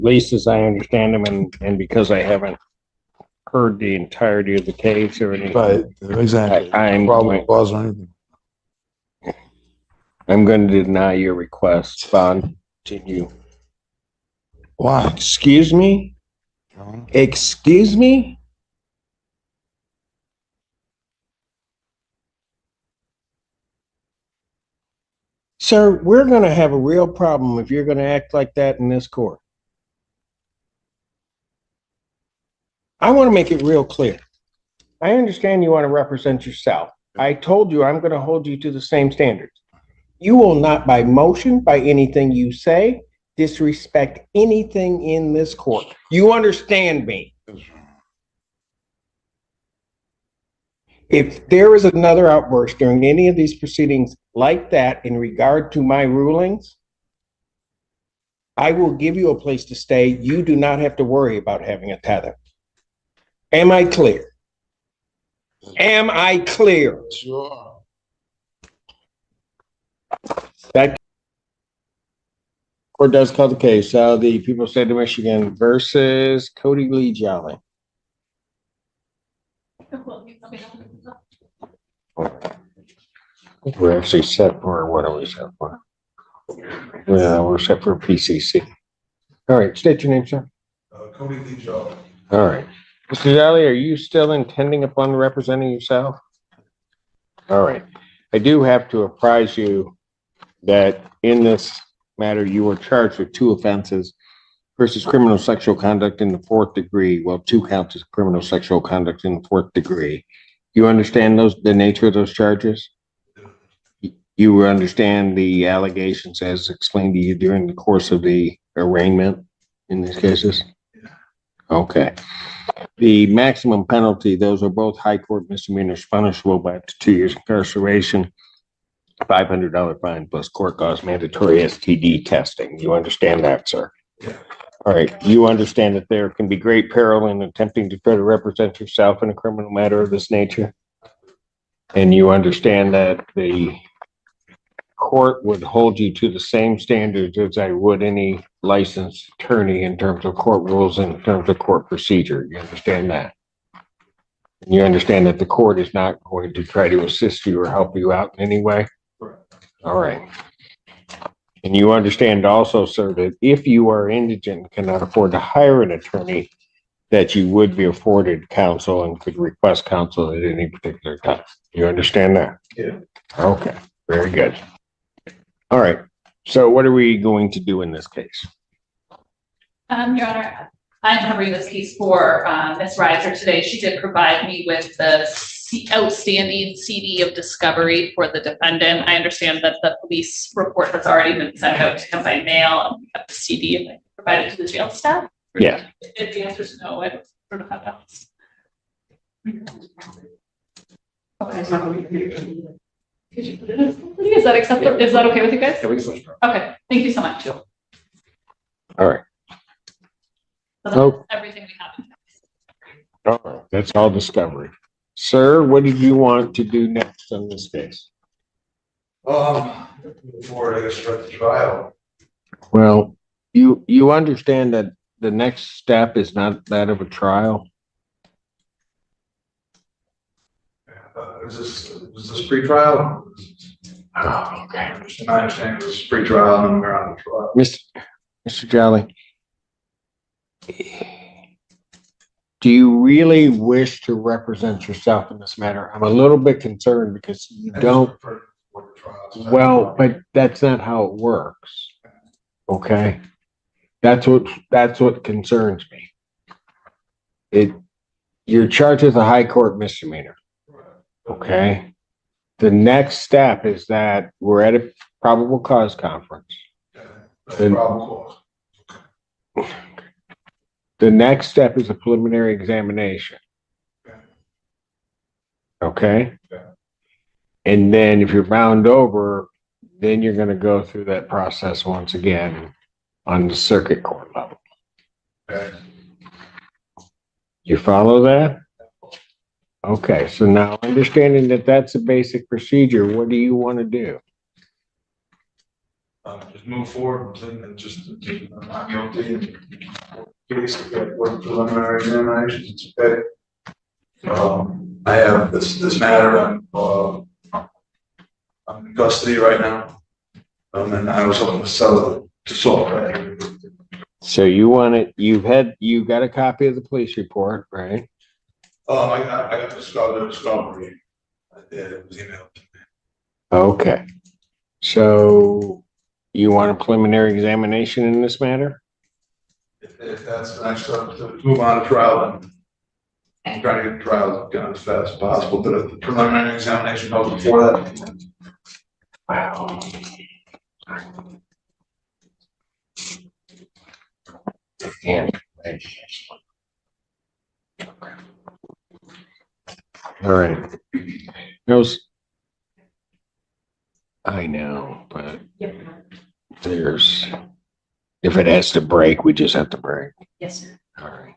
least as I understand them, and because I haven't heard the entirety of the case or anything. Right, exactly. I'm Probable cause or anything. I'm going to deny your request. Bond, continue. Why? Excuse me? Excuse me? Sir, we're going to have a real problem if you're going to act like that in this court. I want to make it real clear. I understand you want to represent yourself. I told you I'm going to hold you to the same standards. You will not, by motion, by anything you say, disrespect anything in this court. You understand me? If there is another outburst during any of these proceedings like that in regard to my rulings, I will give you a place to stay. You do not have to worry about having a tether. Am I clear? Am I clear? Sure. That court does call the case. The people of the state of Michigan versus Cody Lee Jolly. We're actually set for, what are we set for? Yeah, we're set for PCC. All right, state your name, sir. Cody Lee Jolly. All right. Mr. Jolly, are you still intending upon representing yourself? All right. I do have to apprise you that in this matter, you were charged with 2 offenses versus criminal sexual conduct in the 4th degree. Well, 2 counts as criminal sexual conduct in the 4th degree. You understand the nature of those charges? You understand the allegations as explained to you during the course of the arraignment in these cases? Okay. The maximum penalty, those are both high court misdemeanors punishable by up to 2 years incarceration, $500 fine plus court costs, mandatory STD testing. You understand that, sir? Yeah. All right. You understand that there can be great peril in attempting to try to represent yourself in a criminal matter of this nature? And you understand that the court would hold you to the same standards as I would any licensed attorney in terms of court rules and in terms of court procedure. You understand that? And you understand that the court is not going to try to assist you or help you out in any way? All right. And you understand also, sir, that if you are indigent and cannot afford to hire an attorney, that you would be afforded counsel and could request counsel at any particular time. You understand that? Yeah. Okay, very good. All right. So what are we going to do in this case? Your Honor, I'm covering this case for Ms. Reiser today. She did provide me with the outstanding CD of discovery for the defendant. I understand that the police report has already been sent out to him by mail. And the CD provided to the jail staff. Yeah. If the answer is no, I don't have else. Okay. Could you put it in? Is that acceptable? Yeah. Is that okay with you guys? Yeah, we can switch. Okay. Thank you so much. All right. So everything we have. All right. That's all discovery. Sir, what did you want to do next on this case? Before I start the trial. Well, you understand that the next step is not that of a trial? Is this pre-trial? Oh, okay. I understand this is pre-trial and we're on the trial. Mr. Jolly, do you really wish to represent yourself in this matter? I'm a little bit concerned because you don't. Well, but that's not how it works. Okay. That's what concerns me. You're charged with a high court misdemeanor. Okay. The next step is that we're at a probable cause conference. The next step is a preliminary examination. Okay. And then if you're bound over, then you're going to go through that process once again on the circuit court level. You follow that? Okay, so now understanding that that's a basic procedure, what do you want to do? just move forward and just not guilty. And case to get what preliminary examinations. It's okay. I have this matter. I'm in custody right now. And I was hoping to solve that. So you want it, you got a copy of the police report, right? I got the discovery. I did, it was emailed to me. Okay. So you want a preliminary examination in this matter? If that's the next step to move on to trial, then I'm trying to get the trial done as fast as possible, but if the preliminary examination goes before that. Wow. And all right. I know, but there's, if it has to break, we just have to break. Yes, sir. All right.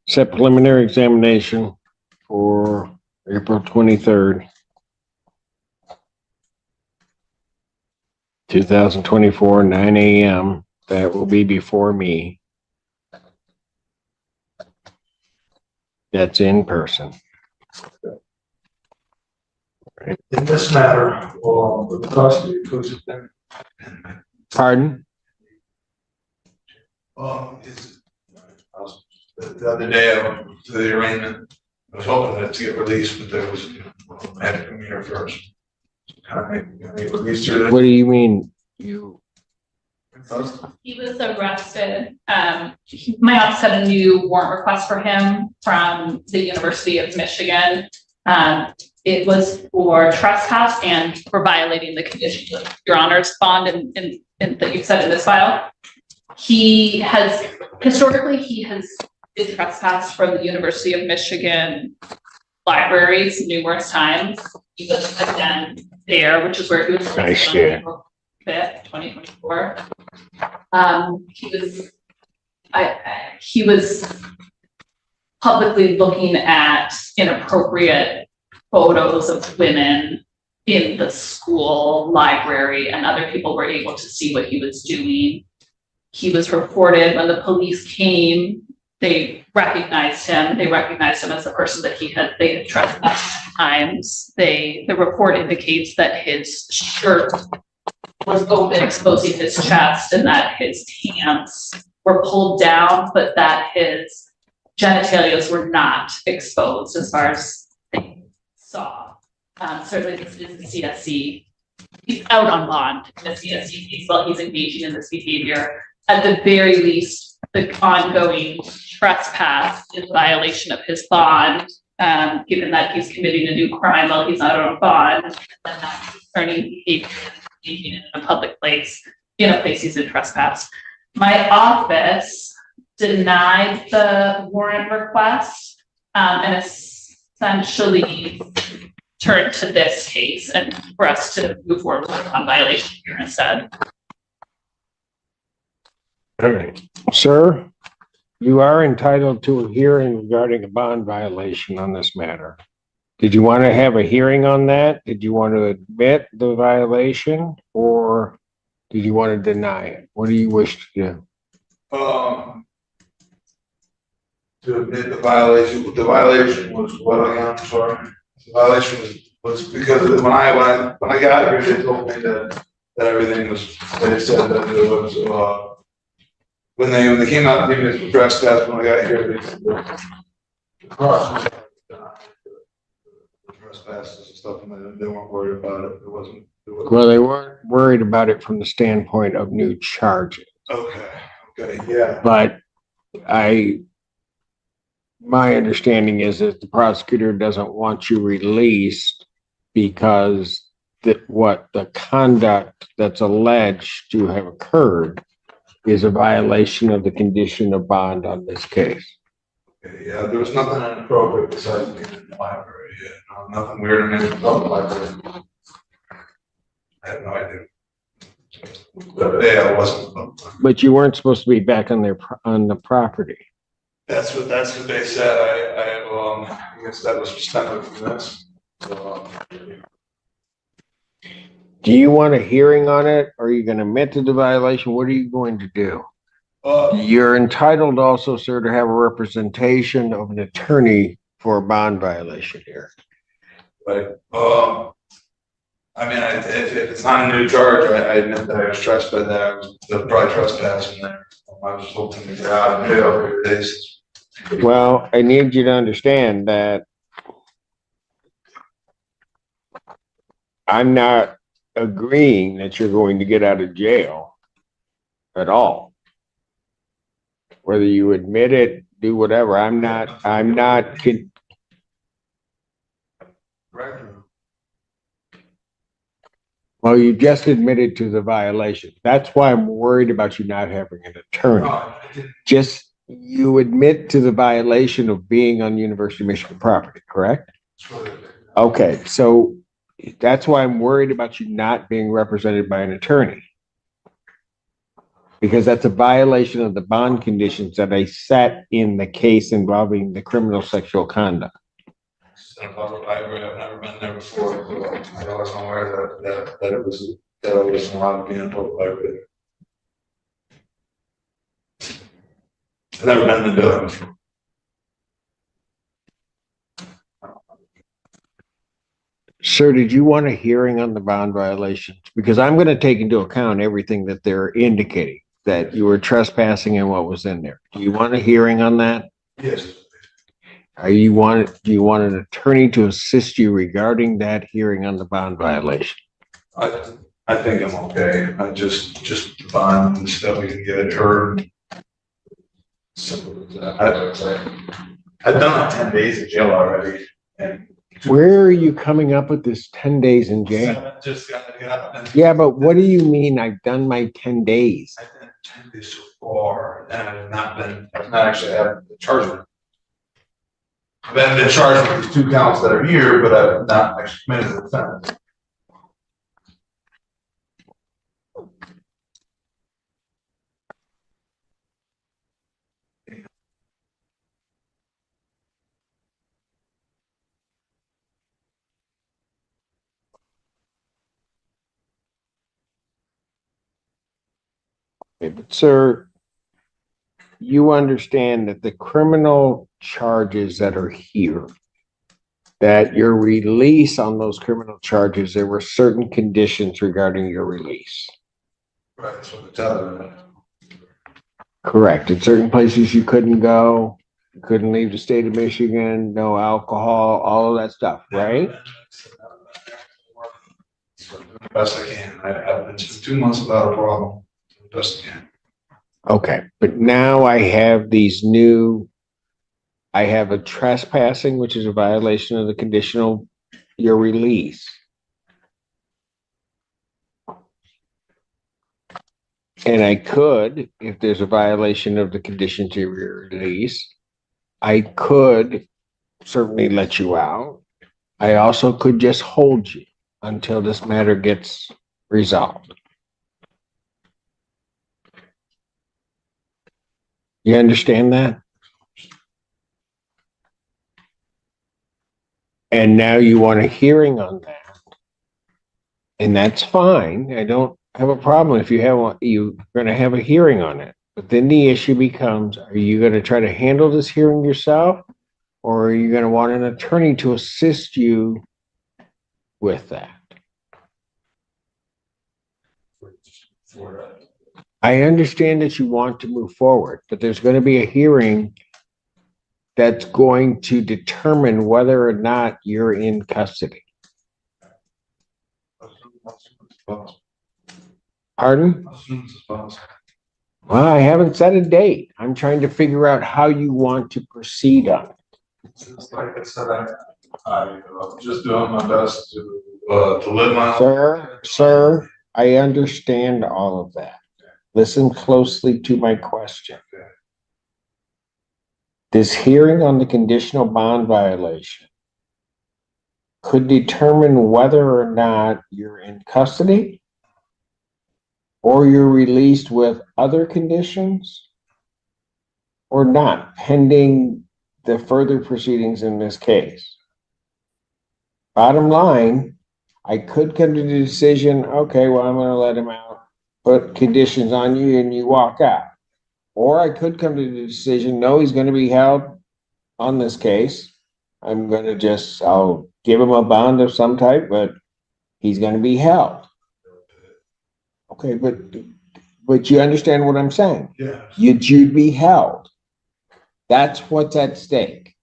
Set preliminary examination for April 23rd, 2024, 9 a.m. That will be before me. That's in person. In this matter, the prosecutor, Pardon? the other day of the arraignment, I was hoping that to get released, but there was, I had to come here first. Can I get released through What do you mean? You? He was arrested. My office had a new warrant request for him from the University of Michigan. It was for trespass and for violating the conditions of Your Honor's bond and that you said in this file. He has historically been trespassed from the University of Michigan libraries numerous times. He was again there, which is where he was arrested on April 5th, 2024. He was publicly looking at inappropriate photos of women in the school library, and other people were able to see what he was doing. He was reported when the police came. They recognized him. They recognized him as the person that they had trespassed times. The report indicates that his shirt was open, exposing his chest, and that his pants were pulled down, but that his genitalias were not exposed as far as they saw. Certainly this is the CSC. He's out on bond in the CSC case while he's engaging in this behavior. At the very least, the ongoing trespass is violation of his bond, given that he's committing a new crime while he's out on bond, and not concerning behavior in a public place, in a place he's been trespassed. My office denied the warrant request and essentially turned to this case and for us to move forward with a violation here instead. All right. Sir, you are entitled to a hearing regarding a bond violation on this matter. Did you want to have a hearing on that? Did you want to admit the violation, or did you want to deny it? What do you wish to do? To admit the violation was what again? I'm sorry. The violation was because when I got here, they told me that everything was, they said that it was, when they came out and gave me the trespass, when I got here, they said the trespasses and stuff, and they weren't worried about it. It wasn't. Well, they weren't worried about it from the standpoint of new charges. Okay, yeah. But my understanding is that the prosecutor doesn't want you released because what the conduct that's alleged to have occurred is a violation of the condition of bond on this case. Okay, yeah, there was nothing inappropriate besides being in the library. Yeah, nothing weird in the library. I have no idea. But yeah, I wasn't. But you weren't supposed to be back on the property. That's what they said. I guess that was just kind of this. So, Do you want a hearing on it? Or are you gonna admit to the violation? What are you going to do? You're entitled also, sir, to have a representation of an attorney for a bond violation here. But, I mean, if it's not a new charge, I admit that I was trespassing, that I was probably trespassing there. I was hoping to get out of jail for days. Well, I need you to understand that I'm not agreeing that you're going to get out of jail at all. Whether you admit it, do whatever, I'm not, Right. well, you just admitted to the violation. That's why I'm worried about you not having an attorney. Just, you admit to the violation of being on University of Michigan property, correct? Okay, so that's why I'm worried about you not being represented by an attorney. Because that's a violation of the bond conditions that I set in the case involving the criminal sexual conduct. I've never been there before. I wasn't aware that it was, that I wasn't allowed to be in a public library. I've never been in the building before. Sir, did you want a hearing on the bond violations? Because I'm going to take into account everything that they're indicating, that you were trespassing and what was in there. Do you want a hearing on that? Yes. Do you want an attorney to assist you regarding that hearing on the bond violation? I think I'm okay. I just the bond and stuff we can get it heard. Simple as that. I've done 10 days in jail already. And where are you coming up with this 10 days in jail? just got out. Yeah, but what do you mean I've done my 10 days? I've done 10 days so far, and I've not actually had the charge. I've been charged with these 2 counts that are here, but I've not actually committed the offense. Okay, but sir, you understand that the criminal charges that are here, that your release on those criminal charges, there were certain conditions regarding your release. Right, that's what they're telling me. Correct. In certain places you couldn't go, you couldn't leave the state of Michigan, no alcohol, all of that stuff, right? The best I can. I've been 2 months without a problem. The best I can. Okay, but now I have these new, I have a trespassing, which is a violation of the conditional, your release. And I could, if there's a violation of the conditions of your release, I could certainly let you out. I also could just hold you until this matter gets resolved. You understand that? And now you want a hearing on that. And that's fine. I don't have a problem if you have one, you're going to have a hearing on it. But then the issue becomes, are you going to try to handle this hearing yourself? Or are you going to want an attorney to assist you with that? I understand that you want to move forward, but there's going to be a hearing that's going to determine whether or not you're in custody. Pardon? Well, I haven't set a date. I'm trying to figure out how you want to proceed on it. Like I said, I'm just doing my best to live my life. Sir, I understand all of that. Listen closely to my question. This hearing on the conditional bond violation could determine whether or not you're in custody or you're released with other conditions or not, pending the further proceedings in this case. Bottom line, I could come to the decision, okay, well, I'm gonna let him out, put conditions on you and you walk out. Or I could come to the decision, no, he's gonna be held on this case. I'll give him a bond of some type, but he's gonna be held. Okay, but you understand what I'm saying? Yeah. You'd be held. That's what's at stake.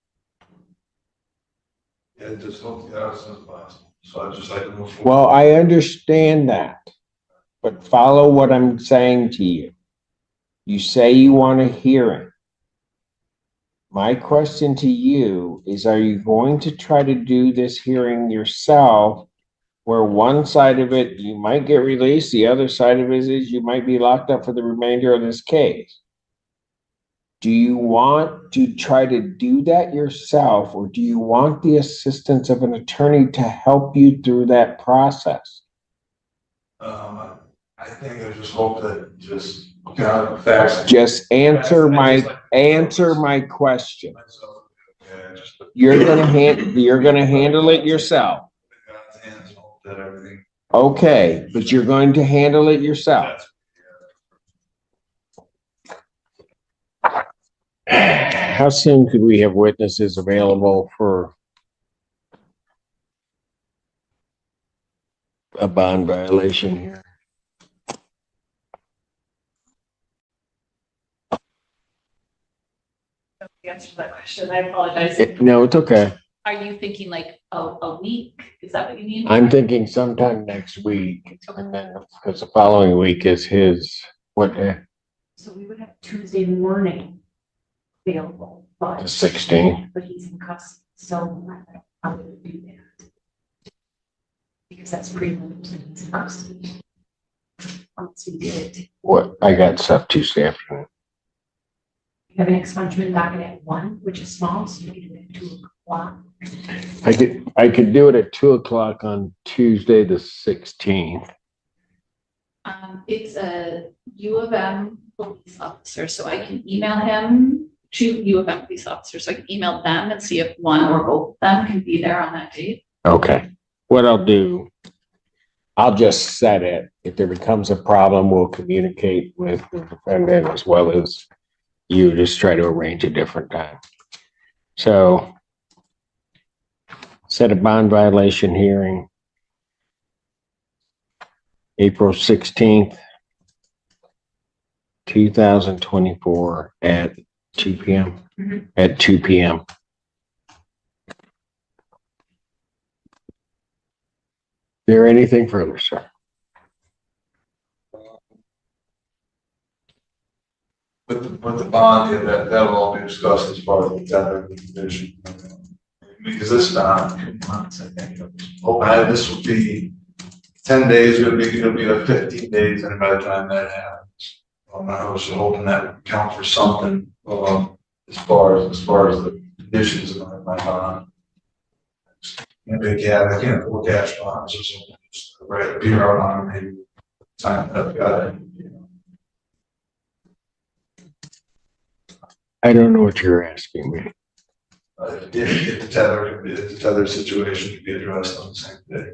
Yeah, just hope the hours as possible. So I just like to move forward. Well, I understand that, but follow what I'm saying to you. You say you want a hearing. My question to you is, are you going to try to do this hearing yourself, where one side of it, you might get released, the other side of it is you might be locked up for the remainder of this case? Do you want to try to do that yourself, or do you want the assistance of an attorney to help you through that process? I think I just hope that just facts. Just answer my question. Yeah, just You're gonna handle it yourself. God's hands, hope that everything. Okay, but you're going to handle it yourself. How soon could we have witnesses available for a bond violation here? The answer to that question, I apologize. No, it's okay. Are you thinking like a week? Is that what you mean? I'm thinking sometime next week, and then, because the following week is his, what day? So we would have Tuesday morning available, but. The 16th. But he's in custody, so I would do that. Because that's pretty limited, he's in custody. Once we did it, What, I got stuff Tuesday afternoon. we have an expungement docket at 1, which is small, so you can do it at 2 o'clock. I could do it at 2 o'clock on Tuesday, the 16th. It's a U of M police officer, so I can email him, to U of M police officer, so I can email them and see if one or both of them can be there on that date. Okay, what I'll do, I'll just set it. If there becomes a problem, we'll communicate with the defendant as well as you, just try to arrange a different time. So set a bond violation hearing, April 16th, 2024 at 2 p.m. Mhm. At 2 p.m. There anything further, sir? With the bond, yeah, that'll all be discussed as part of the tender condition. Because this months, I think, this will be 10 days, it'll be like 15 days, and by the time that happens, I was hoping that would count for something, as far as the conditions of my bond. Yeah, I can't afford cash bonds, or something, just write a PR on it, maybe sign it up, got it, you know. I don't know what you're asking me. If the tether situation could be addressed on the same day.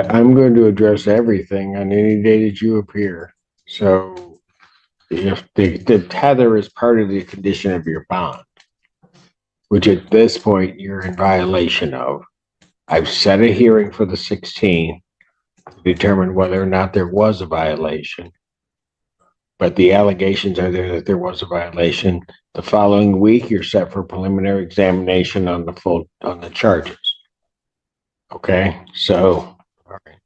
I'm going to address everything on any day that you appear. So if the tether is part of the condition of your bond, which at this point you're in violation of, I've set a hearing for the 16th to determine whether or not there was a violation. But the allegations are there that there was a violation. The following week, you're set for preliminary examination on the charges. Okay, so, all right.